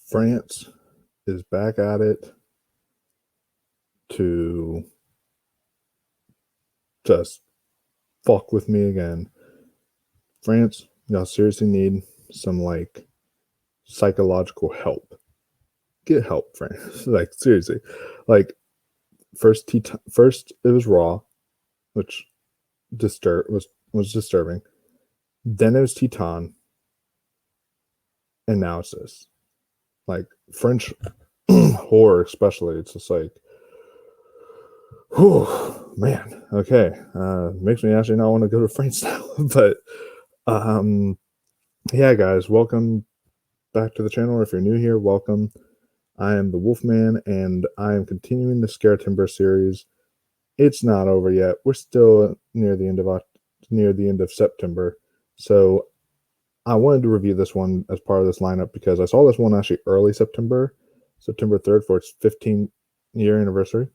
France is back at it to just fuck with me again. France, y'all seriously need some psychological help. Get help, France. Seriously. First it was Raw, which was disturbing. Then it was Titan, and now it's this. French horror, especially. It's just whew, man. Okay, makes me actually not want to go to France now. But yeah, guys, welcome back to the channel. If you're new here, welcome. I am the Wolfman, and I am continuing the SCARETEMBER series. It's not over yet. We're still near the end of September, so I wanted to review this one as part of this lineup because I saw this one actually early September 3rd, for its 15-year anniversary.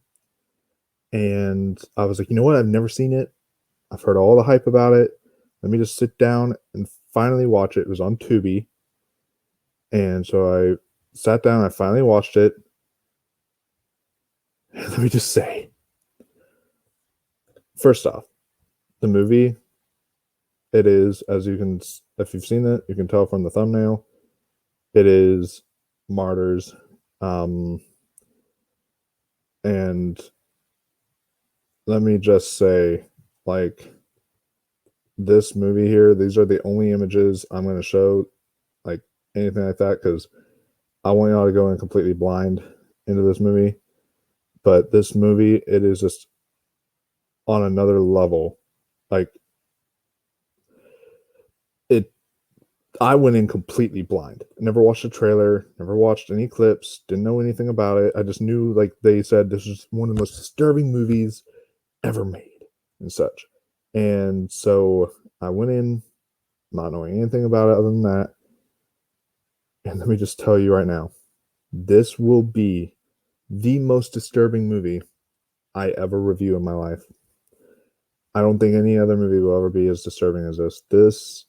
And I was like, you know what? I've never seen it. I've heard all the hype about it. Let me just sit down and finally watch it. It was on Tubi. And so I sat down, I finally watched it. And let me just say, first off, the movie, it is, as you can, if you've seen it, you can tell from the thumbnail, it is Martyrs. And let me just say, this movie here, these are the only images I'm going to show, anything like that, because I want y'all to go in completely blind into this movie. But this movie, it is just on another level. I went in completely blind. Never watched a trailer, never watched any clips, didn't know anything about it. I just knew, they said, this is one of the most disturbing movies ever made and such. And so I went in not knowing anything about it other than that. And let me just tell you right now, this will be the most disturbing movie I ever review in my life. I don't think any other movie will ever be as disturbing as this.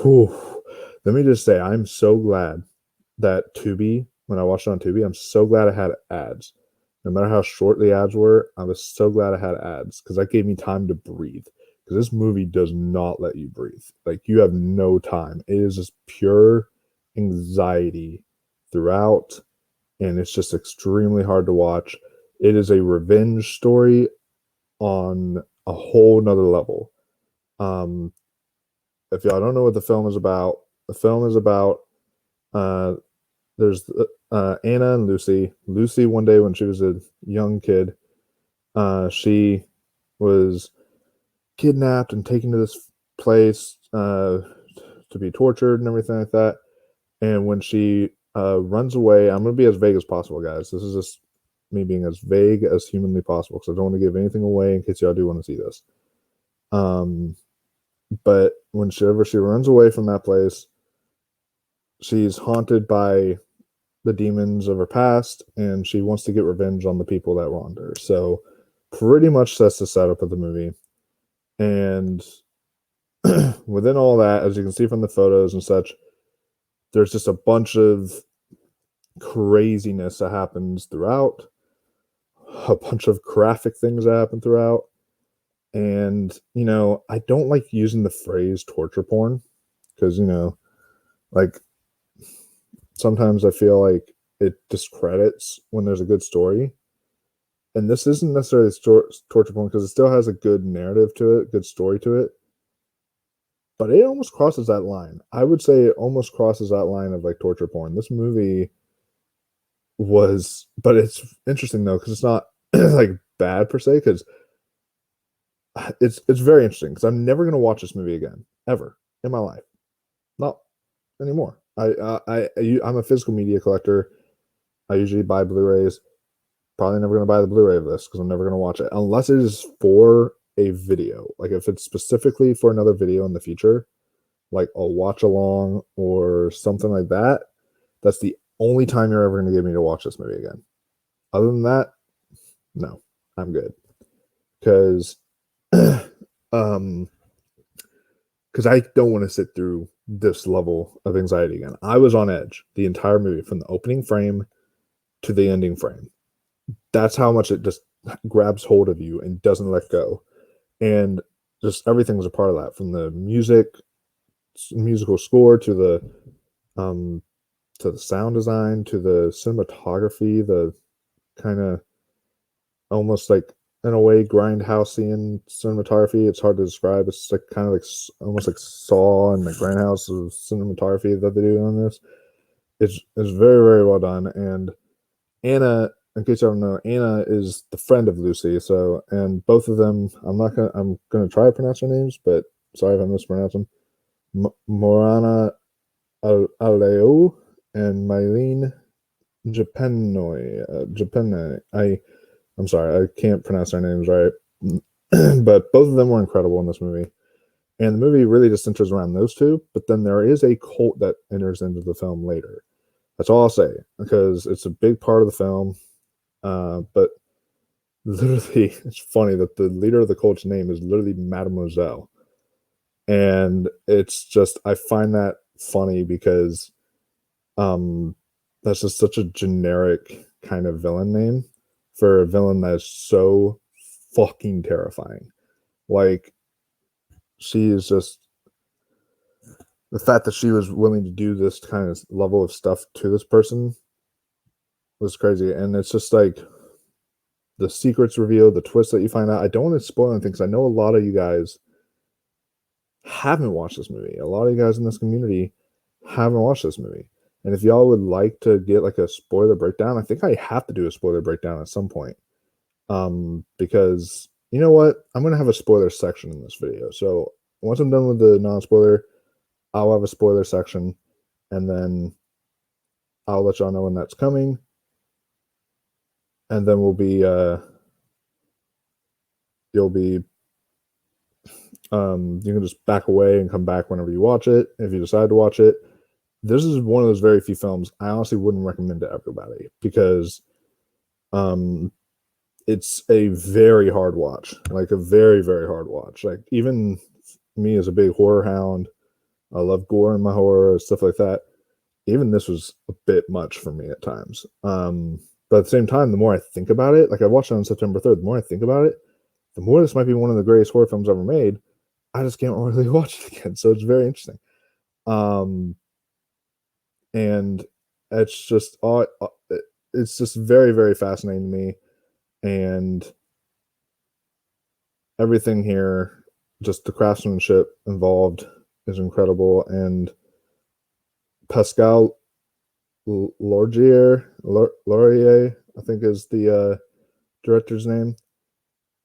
Let me just say, I'm so glad that Tubi, when I watched it on Tubi, I'm so glad I had ads. No matter how short the ads were, I was so glad I had ads, because that gave me time to breathe. Because this movie does not let you breathe. You have no time. It is just pure anxiety throughout, and it's just extremely hard to watch. It is a revenge story on a whole nother level. If y'all don't know what the film is about, there's Anna and Lucy. Lucy, one day when she was a young kid, she was kidnapped and taken to this place to be tortured and everything like that. And when she runs away, I'm going to be as vague as possible, guys. This is just me being as vague as humanly possible, because I don't want to give anything away in case y'all do want to see this. But whenever she runs away from that place, she's haunted by the demons of her past, and she wants to get revenge on the people that wronged her. So pretty much that's the setup of the movie. And within all that, as you can see from the photos and such, there's just a bunch of craziness that happens throughout, a bunch of graphic things that happen throughout. And, I don't like using the phrase torture porn, because, sometimes I feel like it discredits when there's a good story. And this isn't necessarily torture porn, because it still has a good narrative to it, good story to it. But it almost crosses that line. I would say it almost crosses that line of torture porn. This movie was, but it's interesting though, because it's not bad per se, because it's very interesting, because I'm never going to watch this movie again, ever in my life. Not anymore. I'm a physical media collector. I usually buy Blu-rays. Probably never going to buy the Blu-ray of this, because I'm never going to watch it unless it is for a video. If it's specifically for another video in the future, a watch along or something like that, that's the only time you're ever going to get me to watch this movie again. Other than that, no, I'm good. Because I don't want to sit through this level of anxiety again. I was on edge the entire movie from the opening frame to the ending frame. That's how much it just grabs hold of you and doesn't let go. And just everything's a part of that, from the musical score um to the sound design, to the cinematography, the kind of almost like, in a way, grindhouseian cinematography. It's hard to describe. It's like kind of like almost like Saw and the grindhouse of cinematography that they do on this. It's very, very well done. And Anna, in case you don't know, Anna is the friend of Lucy. So, and both of them, I'm gonna try to pronounce their names, but sorry if I mispronounce them. Morana Aleo and Mylene Japenoy. I'm sorry, I can't pronounce their names right. But both of them were incredible in this movie. And the movie really just centers around those two, but then there is a cult that enters into the film later. That's all I'll say, because it's a big part of the film. But literally, it's funny that the leader of the cult's name is literally Mademoiselle. And it's just, I find that funny because that's just such a generic kind of villain name for a villain that is so fucking terrifying. Like, she is just, the fact that she was willing to do this kind of level of stuff to this person was crazy. And it's just like the secrets revealed, the twist that you find out. I don't want to spoil anything because I know a lot of you guys haven't watched this movie. A lot of you guys in this community haven't watched this movie. And if y'all would like to get like a spoiler breakdown, I think I have to do a spoiler breakdown at some point. Because you know what? I'm going to have a spoiler section in this video. So once I'm done with the non-spoiler, I'll have a spoiler section, and then I'll let y'all know when that's coming. And then you'll be, you can just back away and come back whenever you watch it, if you decide to watch it. This is one of those very few films I honestly wouldn't recommend to everybody, because it's a very hard watch, like a very, very hard watch. Like, even me as a big horror hound, I love gore in my horror, stuff like that. Even this was a bit much for me at times. But at the same time, the more I think about it, like I watched it on September 3rd, the more I think about it, the more this might be one of the greatest horror films ever made. I just can't really watch it again. So it's very interesting. And it's just it's just very, very fascinating to me. And everything here, just the craftsmanship involved is incredible. And Pascal Laurier, I think is the director's name.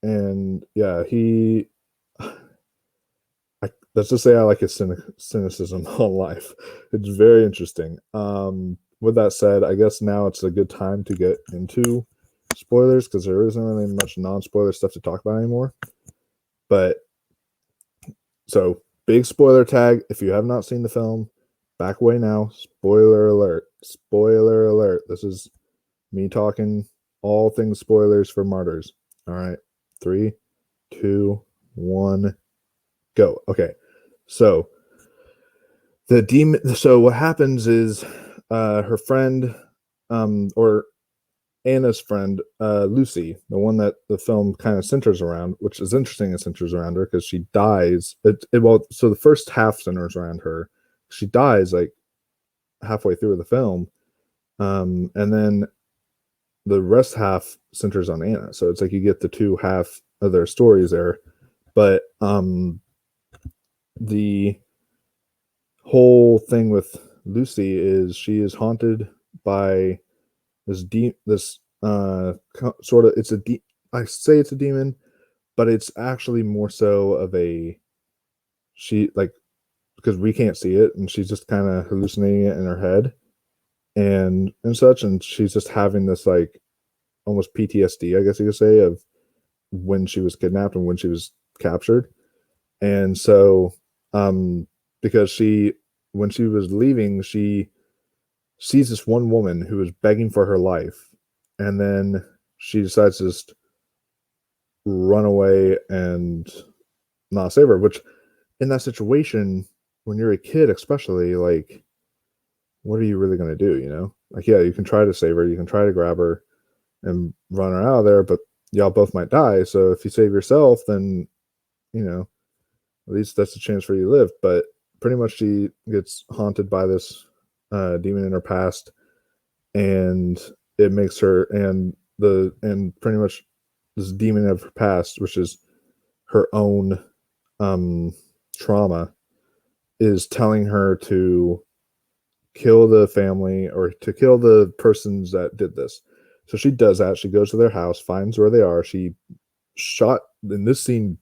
And yeah, let's just say I like his cynicism on life. It's very interesting. With that said, I guess now it's a good time to get into spoilers, because there isn't really much non-spoiler stuff to talk about anymore. But so, big spoiler tag. If you have not seen the film, back away now. Spoiler alert. Spoiler alert. This is me talking all things spoilers for Martyrs. All right. 3, 2, 1, go. Okay. So the demon. So what happens is, her friend, or Anna's friend, Lucy, the one that the film kind of centers around, which is interesting, it centers around her because she dies. So the first half centers around her. She dies like halfway through the film, and then the rest half centers on Anna. So it's like you get the two half of their stories there. But the whole thing with Lucy is she is haunted by this sort of, I say it's a demon, but it's actually more so of because we can't see it, and she's just kind of hallucinating it in her head and such, and she's just having this like almost PTSD, I guess you could say, of when she was kidnapped and when she was captured. And so because when she was leaving, she sees this one woman who is begging for her life, and then she decides to just run away and not save her, which in that situation, when you're a kid, especially, like, what are you really gonna do, you know? Like, yeah, you can try to save her, you can try to grab her and run her out of there, but y'all both might die. So if you save yourself, then, you know, at least that's a chance for you to live. But pretty much she gets haunted by this demon in her past, and it makes her and pretty much this demon of her past, which is her own um trauma, is telling her to kill the family or to kill the persons that did this. So she does that. She goes to their house, finds where they are. She shot, and this scene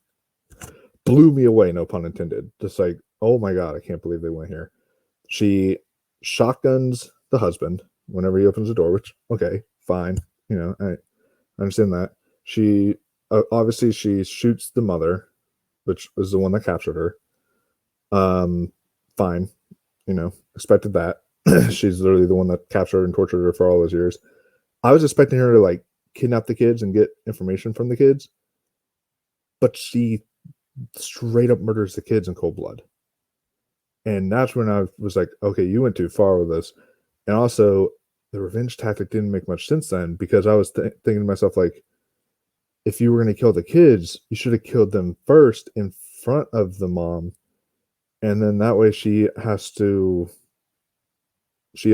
blew me away, no pun intended. Just like, oh my God, I can't believe they went here. She shotguns the husband whenever he opens the door, which, okay, fine. You know, I understand that. She obviously she shoots the mother, which was the one that captured her. Fine, you know, expected that. She's literally the one that captured and tortured her for all those years. I was expecting her to like kidnap the kids and get information from the kids, but she straight up murders the kids in cold blood. And that's when I was like, okay, you went too far with this. And also, the revenge tactic didn't make much sense then, because I was thinking to myself, like, if you were going to kill the kids, you should have killed them first in front of the mom. And then that way she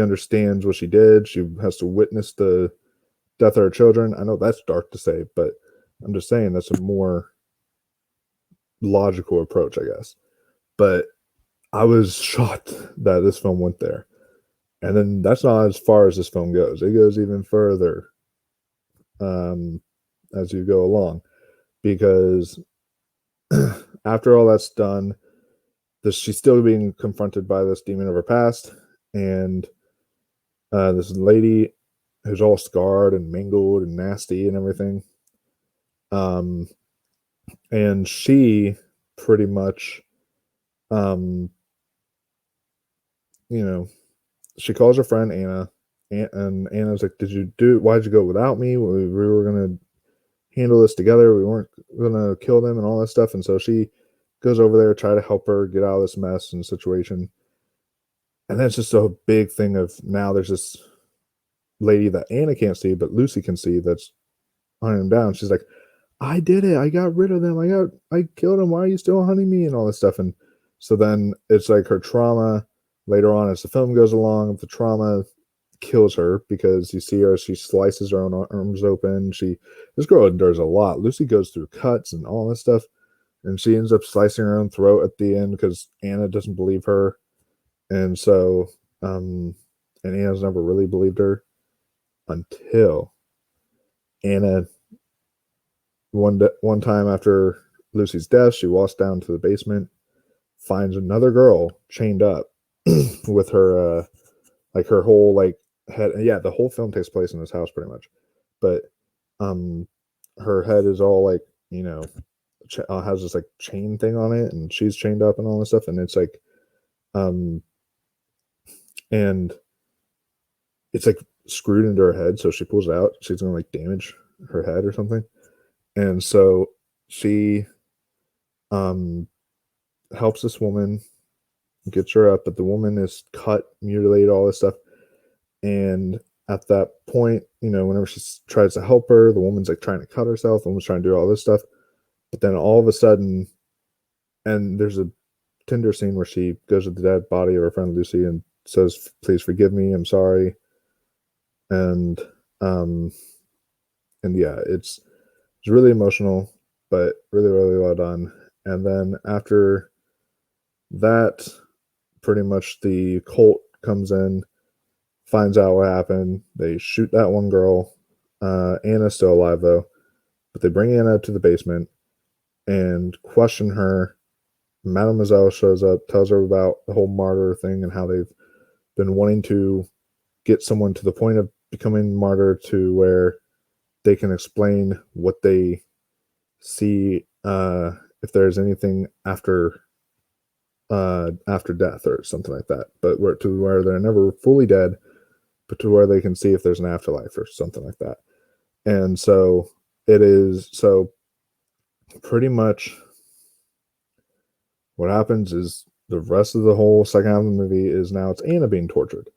understands what she did. She has to witness the death of her children. I know that's dark to say, but I'm just saying that's a more logical approach, I guess. But I was shocked that this film went there. And then that's not as far as this film goes. It goes even further as you go along, because after all that's done, she's still being confronted by this demon of her past, and this lady who's all scarred and mangled and nasty and everything. And she pretty much, um, you know, she calls her friend Anna, and Anna's like, why'd you go without me? We were going to handle this together. We weren't going to kill them and all that stuff. And so she goes over there, try to help her get out of this mess and situation. And then it's just a big thing of now there's this lady that Anna can't see, but Lucy can see, that's hunting him down. She's like, I did it. I got rid of them. I killed them. Why are you still hunting me? And all this stuff. And so then it's like her trauma later on as the film goes along, the trauma kills her, because you see her, she slices her own arms open. This girl endures a lot. Lucy goes through cuts and all this stuff, and she ends up slicing her own throat at the end because Anna doesn't believe her. And so, and Anna's never really believed her until Anna, one time after Lucy's death, she walks down to the basement, finds another girl chained up with her, like her whole like head. Yeah, the whole film takes place in this house pretty much, but her head is all like, you know, has this like chain thing on it, and she's chained up and all this stuff, and it's like, and it's like screwed into her head, so she pulls it out. She's gonna like damage her head or something, and so she helps this woman, gets her up, but the woman is cut, mutilated, all this stuff. And at that point, you know, whenever she tries to help her, the woman's like trying to cut herself, the woman's trying to do all this stuff. But then all of a sudden, and there's a tender scene where she goes to the dead body of her friend Lucy and says, please forgive me, I'm sorry. And yeah, it's really emotional, but really, really well done. And then after that, pretty much the cult comes in, finds out what happened. They shoot that one girl. Anna's still alive though, but they bring Anna to the basement and question her. Mademoiselle shows up, tells her about the whole martyr thing and how they've been wanting to get someone to the point of becoming martyr to where they can explain what they see, if there's anything after death or something like that, but where they're never fully dead, but to where they can see if there's an afterlife or something like that. And so pretty much what happens is The rest of the whole second half of the movie is now it's Anna being tortured.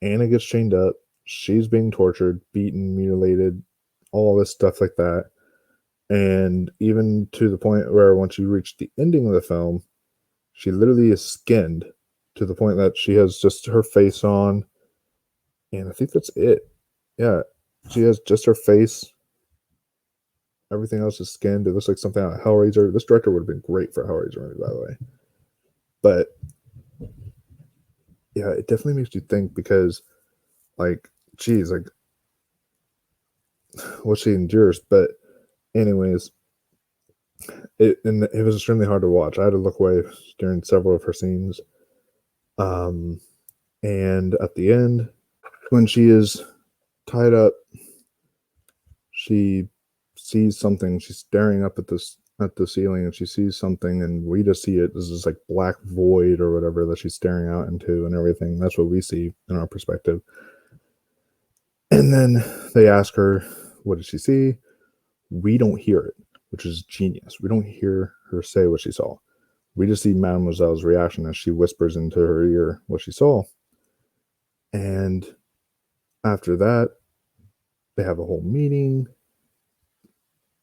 Anna gets chained up. She's being tortured, beaten, mutilated, all this stuff like that. And even to the point where once you reach the ending of the film, she literally is skinned to the point that she has just her face on. And I think that's it. Yeah. She has just her face. Everything else is skinned. It looks like something out of Hellraiser. This director would have been great for Hellraiser movie, by the way. But yeah, it definitely makes you think because, like, geez, like what she endures. But anyways, it was extremely hard to watch. I had to look away during several of her scenes. And at the end, when she is tied up, she sees something. She's staring up at the ceiling, and she sees something, and we just see it as this like black void or whatever that she's staring out into, and everything. That's what we see in our perspective. And then they ask her, "What did she see?" We don't hear it, which is genius. We don't hear her say what she saw. We just see Mademoiselle's reaction as she whispers into her ear what she saw. And after that, they have a whole meeting,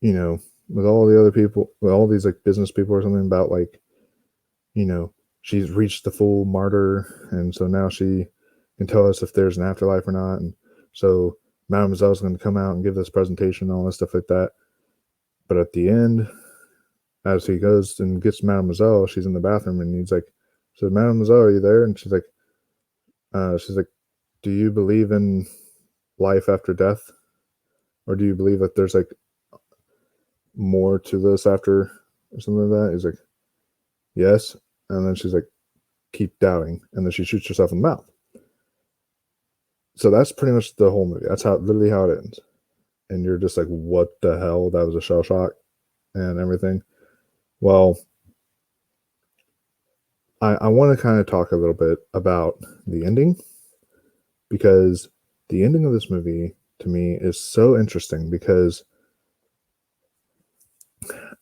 with all the other people, with all these like business people or something about like, she's reached the full martyr. And so now she can tell us if there's an afterlife or not. And so Mademoiselle's going to come out and give this presentation and all this stuff like that. But at the end, as he goes and gets Mademoiselle, she's in the bathroom and he's like, so Mademoiselle, are you there? And she's like, do you believe in life after death? Or do you believe that there's like more to this after or something like that? He's like, yes. And then she's like, keep doubting. And then she shoots herself in the mouth. So that's pretty much the whole movie. That's literally how it ends. And you're just like, what the hell? That was a shell shock and everything. Well, I want to kind of talk a little bit about the ending, because the ending of this movie to me is so interesting because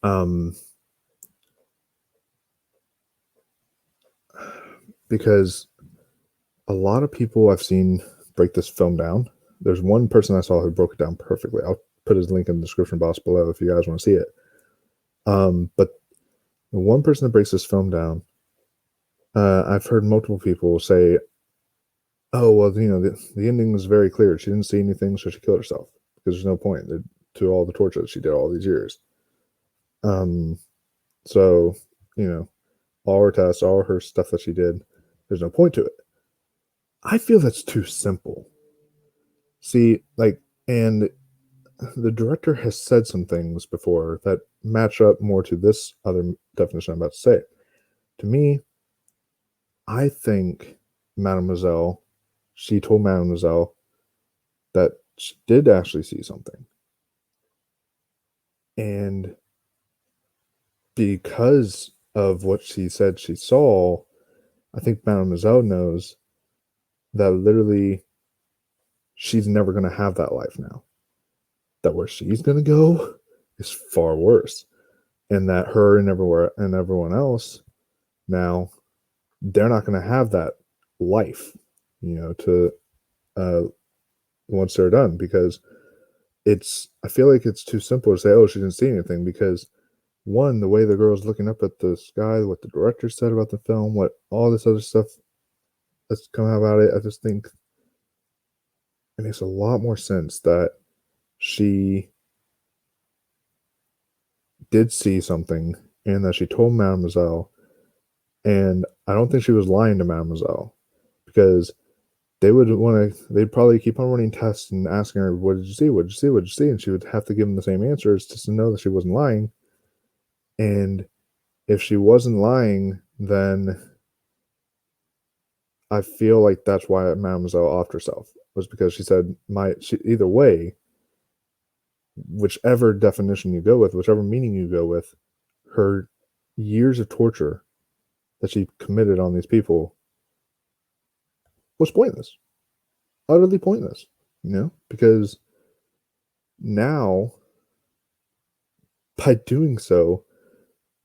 a lot of people I've seen break this film down. There's one person I saw who broke it down perfectly. I'll put his link in the description box below if you guys want to see it. But the one person that breaks this film down, I've heard multiple people say, oh, well, the ending was very clear. She didn't see anything, so she killed herself because there's no point to all the torture that she did all these years. So, all her tests, all her stuff that she did, there's no point to it. I feel that's too simple. See, and the director has said some things before that match up more to this other definition I'm about to say. To me, I think she told Mademoiselle that she did actually see something. And because of what she said she saw, I think Mademoiselle knows that literally she's never going to have that life now. That where she's going to go is far worse. And that her and everyone else now, they're not going to have that life, to once they're done, because I feel like it's too simple to say, oh, she didn't see anything, because one, the way the girl's looking up at the sky, what the director said about the film, what all this other stuff that's come out about it, I just think it makes a lot more sense that she did see something and that she told Mademoiselle. And I don't think she was lying to Mademoiselle, because they'd probably keep on running tests and asking her, what did you see? What did you see? What did you see? And she would have to give them the same answers just to know that she wasn't lying. And if she wasn't lying, then I feel like that's why Mademoiselle offed herself, was because she said, either way, whichever definition you go with, whichever meaning you go with, her years of torture that she committed on these people was pointless, utterly pointless, because now, by doing so,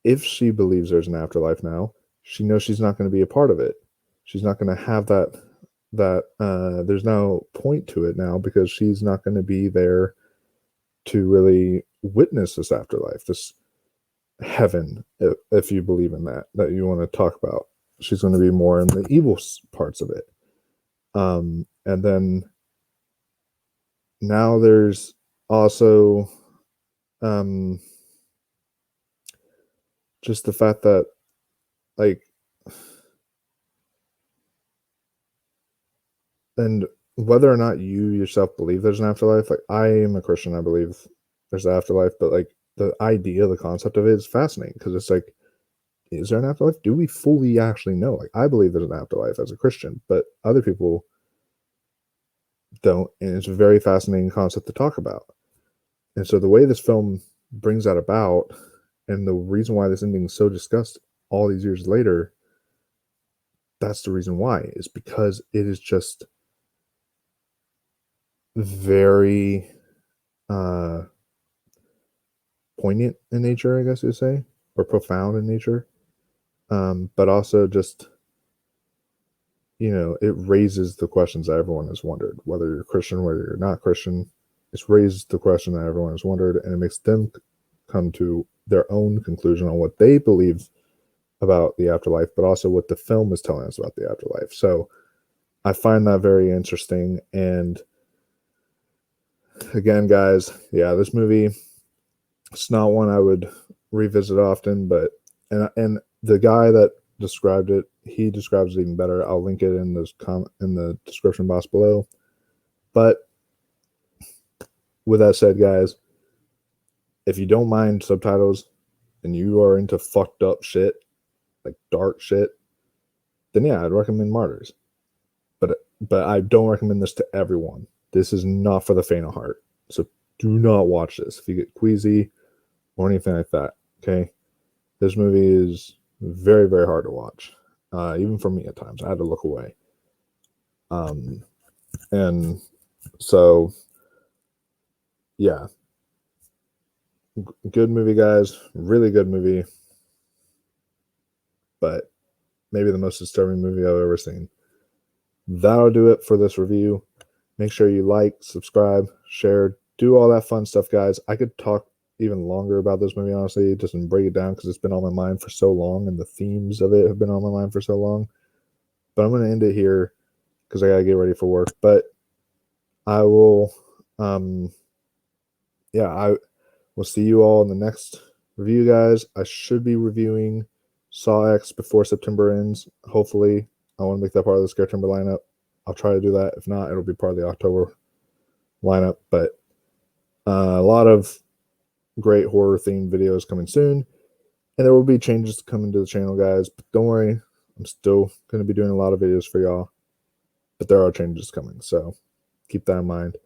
if she believes there's an afterlife now, she knows she's not going to be a part of it. She's not going to have that there's no point to it now because she's not going to be there to really witness this afterlife, this heaven, if you believe in that you want to talk about. She's going to be more in the evil parts of it. And then now there's also just the fact that, like, and whether or not you yourself believe there's an afterlife, like, I am a Christian, I believe there's an afterlife, but like the idea, the concept of it is fascinating because it's like, is there an afterlife? Do we fully actually know? Like, I believe there's an afterlife as a Christian, but other people don't, and it's a very fascinating concept to talk about. And so the way this film brings that about, and the reason why this ending is so discussed all these years later, that's the reason why, is because it is just very poignant in nature, I guess you'd say, or profound in nature. But also just, it raises the questions that everyone has wondered, whether you're Christian, whether you're not Christian. It's raised the question that everyone has wondered, and it makes them come to their own conclusion on what they believe about the afterlife, but also what the film is telling us about the afterlife. So I find that very interesting. And again, guys, yeah, this movie, it's not one I would revisit often, but and the guy that described it, he describes it even better. I'll link it in the description box below. But with that said, guys, if you don't mind subtitles and you are into fucked up shit, like dark shit, then yeah, I'd recommend Martyrs. But I don't recommend this to everyone. This is not for the faint of heart. So do not watch this if you get queasy or anything like that. Okay, this movie is very, very hard to watch, even for me at times. I had to look away. And so, yeah, good movie, guys. Really good movie, but maybe the most disturbing movie I've ever seen. That'll do it for this review. Make sure you like, subscribe, share, do all that fun stuff, guys. I could talk even longer about this movie, honestly, just and break it down because it's been on my mind for so long and the themes of it have been on my mind for so long. But I'm going to end it here because I got to get ready for work. But I will, I will see you all in the next review, guys. I should be reviewing Saw X before September ends. Hopefully, I want to make that part of the SCARETEMBER lineup. I'll try to do that. If not, it'll be part of the October lineup. But a lot of great horror themed videos coming soon, and there will be changes coming to the channel, guys. But don't worry, I'm still going to be doing a lot of videos for y'all. But there are changes coming, so keep that in mind.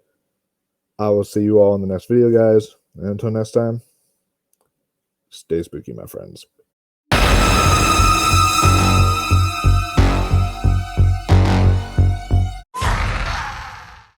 I will see you all in the next video, guys. And until next time, stay spooky, my friends.